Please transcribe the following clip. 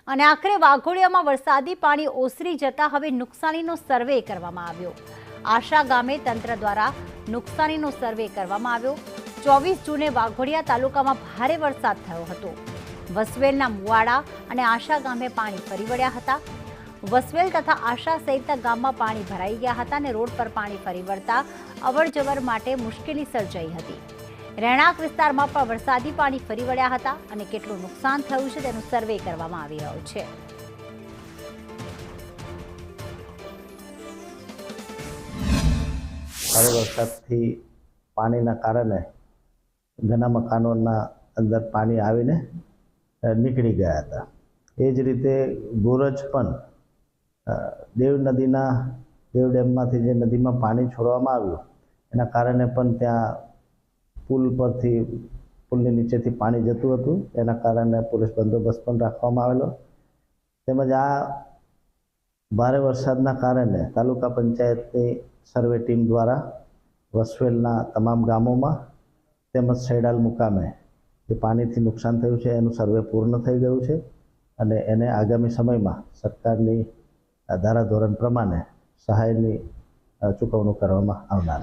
અને આખરે વાઘોડિયામાં વરસાદી પાણી ઓસરી જતા હવે નુકસાનીનો સર્વે કરવામાં આવ્યો। આશા ગામે તંત્ર દ્વારા નુકસાનીનો સર્વે કરવામાં આવ્યો। 24 જૂને વાઘોડિયા તાલુકામાં ભારે વરસાદ થયો હતો। વસવેલના મુવાડા અને આશા ગામે પાણી ફરી વળ્યા હતા। વસવેલ તથા આશા સહિતના ગામમાં પાણી ભરાઈ ગયા હતા અને રોડ પર પાણી ફરી વળતા અવરજવર માટે મુશ્કેલી સર્જાઈ હતી। રહેણાંક વિસ્તારમાં પણ વરસાદી પાણી ફરી વળ્યા હતા અને કેટલું નુકસાન થયું છે તેનું સર્વે કરવામાં આવી રહ્યો છે। ભારે વરસાદથી પાણીના કારણે ઘણા મકાનોના અંદર પાણી આવીને નીકળી ગયા હતા। એ જ રીતે ગોરજ પણ દેવ નદીના દેવ ડેમમાંથી જે નદીમાં પાણી છોડવામાં આવ્યું એના કારણે પણ ત્યાં પુલ પરથી પુલની નીચેથી પાણી જતું હતું। એના કારણે પોલીસ બંદોબસ્ત પણ રાખવામાં આવેલો। તેમજ આ ભારે વરસાદના કારણે તાલુકા પંચાયતની સર્વે ટીમ દ્વારા વસવેલના તમામ ગામોમાં તેમજ સૈડાલ મુકામે જે પાણીથી નુકસાન થયું છે એનું સર્વે પૂર્ણ થઈ ગયું છે અને એને આગામી સમયમાં સરકારની ધારાધોરણ પ્રમાણે સહાયની ચૂકવણું કરવામાં આવનાર છે।